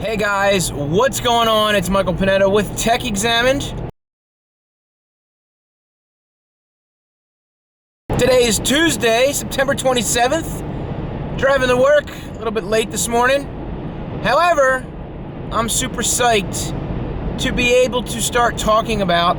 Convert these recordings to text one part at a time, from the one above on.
Hey guys, what's going on? It's Michael Pinetto with Tech Examined. Today is Tuesday, September 27th. Driving to work, a little bit late this morning. However, I'm super psyched to be able to start talking about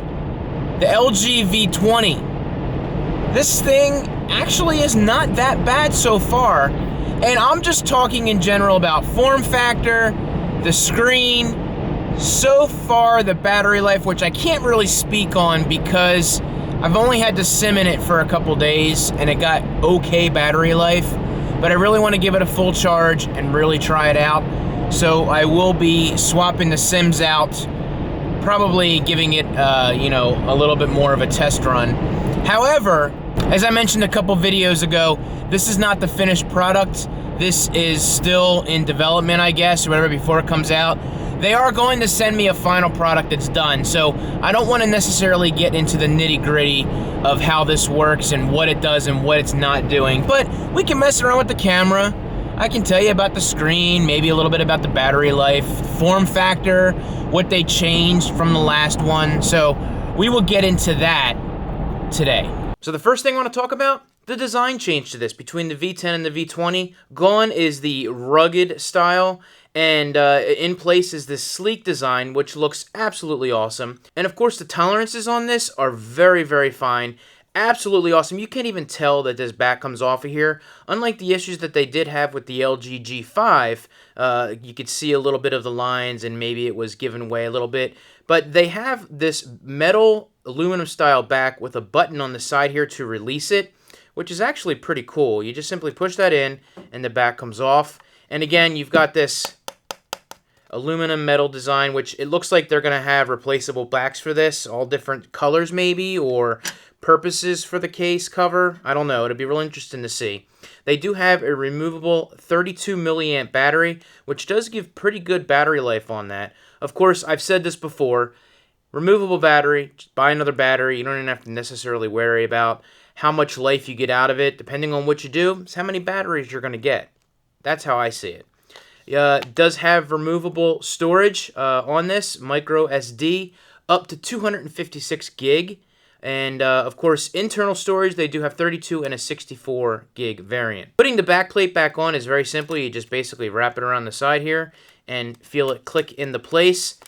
the LG V20. This thing actually is not that bad so far, and I'm just talking in general about form factor, the screen, so far the battery life, which I can't really speak on because I've only had to sim in it for a couple days and it got okay battery life, but I really want to give it a full charge and really try it out. So I will be swapping the sims out, probably giving it a little bit more of a test run. However, as I mentioned a couple videos ago, this is not the finished product. This is still in development, I guess, or whatever, before it comes out. They are going to send me a final product that's done, so I don't want to necessarily get into the nitty-gritty of how this works and what it does and what it's not doing, but we can mess around with the camera. I can tell you about the screen, maybe a little bit about the battery life, form factor, what they changed from the last one, so we will get into that today. So the first thing I want to talk about, the design change to this between the V10 and the V20. Gone is the rugged style, and in place is this sleek design, which looks absolutely awesome. And of course, the tolerances on this are very, very fine. Absolutely awesome. You can't even tell that this back comes off of here. Unlike the issues that they did have with the LG G5, you could see a little bit of the lines and maybe it was given away a little bit. But they have this metal aluminum style back with a button on the side here to release it, which is actually pretty cool. You just simply push that in and the back comes off. And again, you've got this aluminum metal design, which it looks like they're going to have replaceable backs for this, all different colors maybe, or purposes for the case cover. I don't know. It'll be real interesting to see. They do have a removable 32 milliamp battery, which does give pretty good battery life on that. Of course, I've said this before, removable battery, just buy another battery. You don't even have to necessarily worry about how much life you get out of it. Depending on what you do, it's how many batteries you're going to get. That's how I see it. It does have removable storage on this, micro SD, up to 256 gig. And of course, internal storage, they do have 32 and a 64 gig variant. Putting the back plate back on is very simple. You just basically wrap it around the side here and feel it click into place,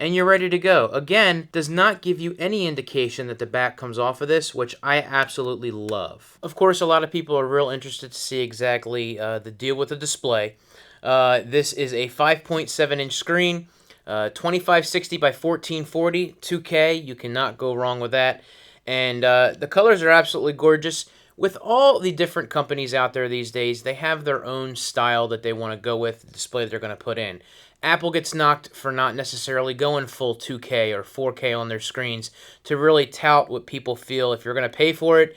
and you're ready to go. Again, does not give you any indication that the back comes off of this, which I absolutely love. Of course, a lot of people are real interested to see exactly the deal with the display. This is a 5.7-inch screen, 2560 by 1440, 2K. You cannot go wrong with that. And the colors are absolutely gorgeous. With all the different companies out there these days, they have their own style that they want to go with, the display that they're going to put in. Apple gets knocked for not necessarily going full 2K or 4K on their screens to really tout what people feel. If you're going to pay for it,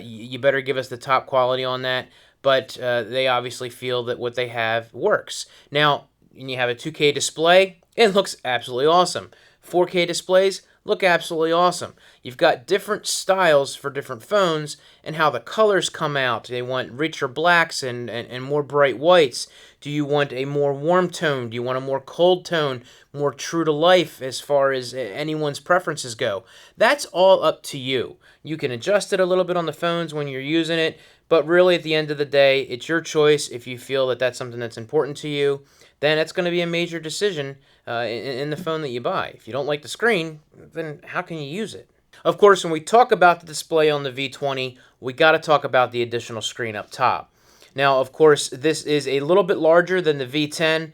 you better give us the top quality on that. But they obviously feel that what they have works. Now, when you have a 2K display, it looks absolutely awesome. 4K displays look absolutely awesome. You've got different styles for different phones and how the colors come out. They want richer blacks and more bright whites. Do you want a more warm tone? Do you want a more cold tone? More true to life as far as anyone's preferences go? That's all up to you. You can adjust it a little bit on the phones when you're using it, but really at the end of the day, it's your choice. If you feel that that's something that's important to you, then it's going to be a major decision in the phone that you buy. If you don't like the screen, then how can you use it? Of course, when we talk about the display on the V20, we got to talk about the additional screen up top. Now, of course, this is a little bit larger than the V10.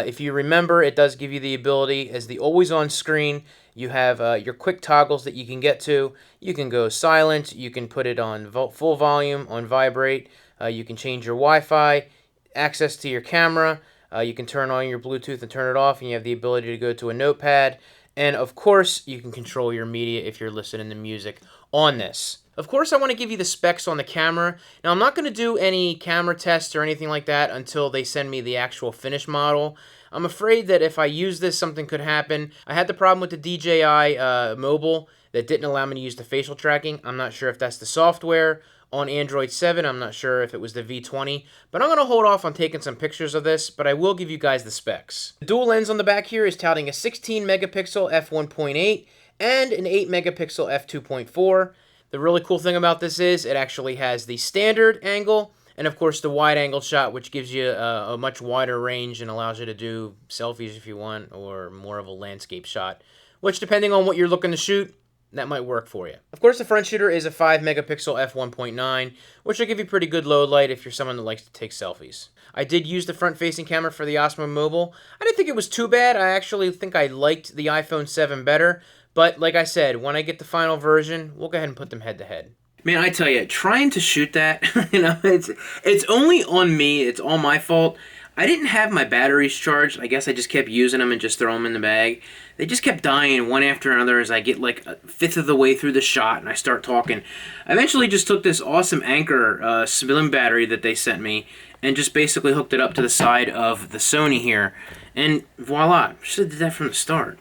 If you remember, it does give you the ability as the always-on screen. You have your quick toggles that you can get to. You can go silent. You can put it on full volume, on vibrate. You can change your Wi-Fi, access to your camera. You can turn on your Bluetooth and turn it off, and you have the ability to go to a notepad. And of course, you can control your media if you're listening to music on this. Of course, I want to give you the specs on the camera. Now, I'm not going to do any camera tests or anything like that until they send me the actual finished model. I'm afraid that if I use this, something could happen. I had the problem with the DJI mobile that didn't allow me to use the facial tracking. I'm not sure if that's the software on Android 7. I'm not sure if it was the V20, but I'm going to hold off on taking some pictures of this, but I will give you guys the specs. The dual lens on the back here is touting a 16 megapixel f1.8 and an 8 megapixel f2.4. The really cool thing about this is it actually has the standard angle and of course the wide angle shot, which gives you a much wider range and allows you to do selfies if you want, or more of a landscape shot, which depending on what you're looking to shoot, that might work for you. Of course, the front shooter is a 5 megapixel f1.9, which will give you pretty good low light if you're someone that likes to take selfies. I did use the front-facing camera for the Osmo Mobile. I didn't think it was too bad. I actually think I liked the iPhone 7 better, but like I said, when I get the final version, we'll go ahead and put them head-to-head. Man, I tell you, trying to shoot that, it's only on me. It's all my fault. I didn't have my batteries charged. I guess I just kept using them and just throw them in the bag. They just kept dying one after another as I get like a fifth of the way through the shot and I start talking. I eventually just took this awesome Anker civilian battery that they sent me and just basically hooked it up to the side of the Sony here. And voila, should have did that from the start.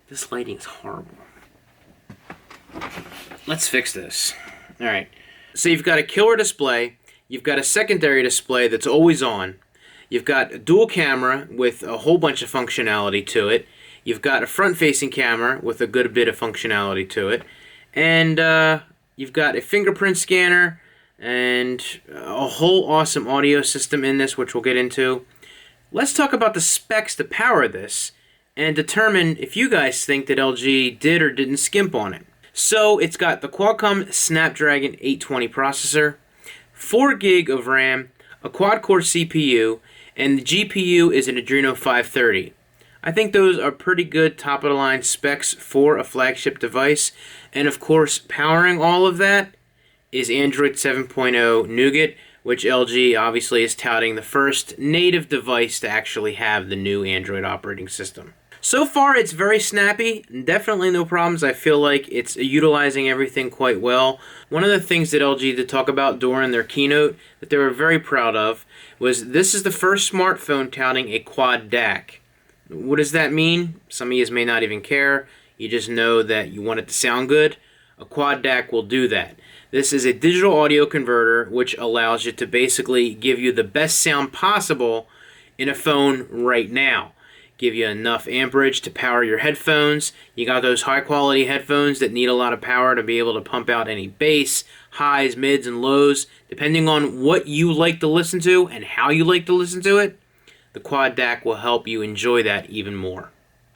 This lighting is horrible. Let's fix this. All right. So you've got a killer display. You've got a secondary display that's always on. You've got a dual camera with a whole bunch of functionality to it. You've got a front-facing camera with a good bit of functionality to it. And you've got a fingerprint scanner and a whole awesome audio system in this, which we'll get into. Let's talk about the specs to power this and determine if you guys think that LG did or didn't skimp on it. So it's got the Qualcomm Snapdragon 820 processor, 4 gig of RAM, a quad-core CPU, and the GPU is an Adreno 530. I think those are pretty good top-of-the-line specs for a flagship device. And of course, powering all of that is Android 7.0 Nougat, which LG obviously is touting the first native device to actually have the new Android operating system. So far, it's very snappy. Definitely no problems. I feel like it's utilizing everything quite well. One of the things that LG did talk about during their keynote that they were very proud of was this is the first smartphone touting a quad DAC. What does that mean? Some of you may not even care. You just know that you want it to sound good. A quad DAC will do that. This is a digital audio converter which allows you to basically give you the best sound possible in a phone right now. Give you enough amperage to power your headphones. You got those high quality headphones that need a lot of power to be able to pump out any bass, highs, mids, and lows. Depending on what you like to listen to and how you like to listen to it, the quad DAC will help you enjoy that even more.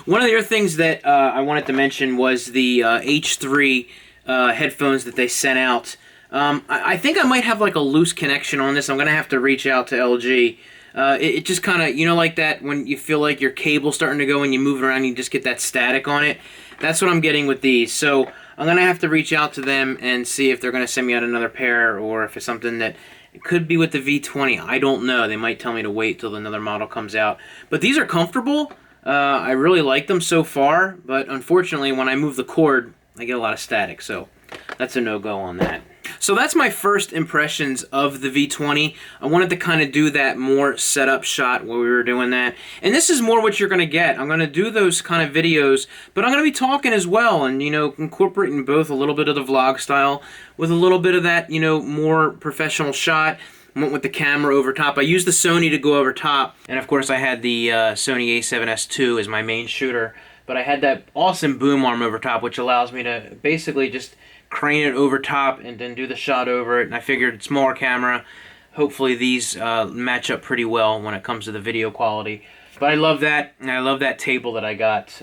One of the other things that I wanted to mention was the H3 headphones that they sent out. I think I might have like a loose connection on this. I'm going to have to reach out to LG. It just kind of, like that when you feel like your cable's starting to go and you move it around, you just get that static on it. That's what I'm getting with these. So I'm going to have to reach out to them and see if they're going to send me out another pair or if it's something that it could be with the V20. I don't know. They might tell me to wait till another model comes out. But these are comfortable. I really like them so far, but unfortunately when I move the cord, I get a lot of static. So that's a no-go on that. So that's my first impressions of the V20. I wanted to kind of do that more setup shot while we were doing that. And this is more what you're going to get. I'm going to do those kind of videos, but I'm going to be talking as well and, incorporating both a little bit of the vlog style with a little bit of that, more professional shot. I went with the camera over top. I used the Sony to go over top. And of course I had the Sony a7S II as my main shooter. But I had that awesome boom arm over top, which allows me to basically just crane it over top and then do the shot over it. And I figured smaller camera, hopefully these match up pretty well when it comes to the video quality. But I love that, and I love that table that I got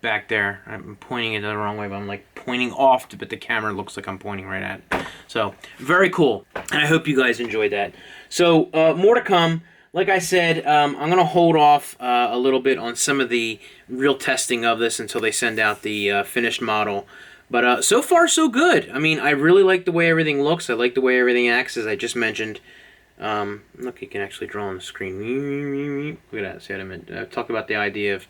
back there. I'm pointing it the wrong way, but I'm like pointing off, but the camera looks like I'm pointing right at it. So very cool, and I hope you guys enjoyed that. So more to come. Like I said, I'm going to hold off a little bit on some of the real testing of this until they send out the finished model. But so far, so good. I mean, I really like the way everything looks. I like the way everything acts, as I just mentioned. Look, you can actually draw on the screen. Look at that. See what I meant? I talked about the idea of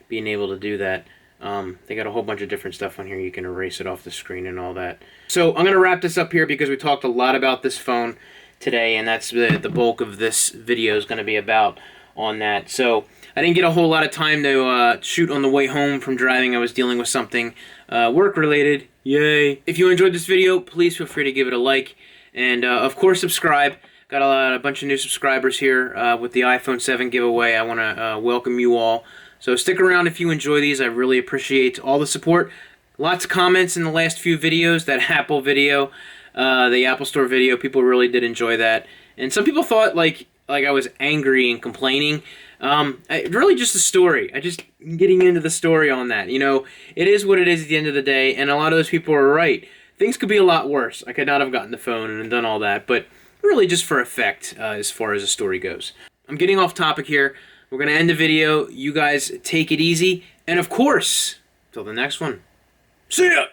being able to do that. They got a whole bunch of different stuff on here. You can erase it off the screen and all that. So I'm going to wrap this up here because we talked a lot about this phone today, and that's the bulk of this video is going to be about on that. So I didn't get a whole lot of time to shoot on the way home from driving. I was dealing with something work-related. Yay. If you enjoyed this video, please feel free to give it a like. And, of course, subscribe. Got a bunch of new subscribers here with the iPhone 7 giveaway. I want to welcome you all. So stick around if you enjoy these. I really appreciate all the support. Lots of comments in the last few videos. That Apple video, the Apple Store video, people really did enjoy that. And some people thought like I was angry and complaining. Really just a story. I just getting into the story on that. You know, it is what it is at the end of the day, and a lot of those people are right. Things could be a lot worse. I could not have gotten the phone and done all that, but really just for effect as far as the story goes. I'm getting off topic here. We're going to end the video. You guys take it easy. And of course, till the next one, see ya!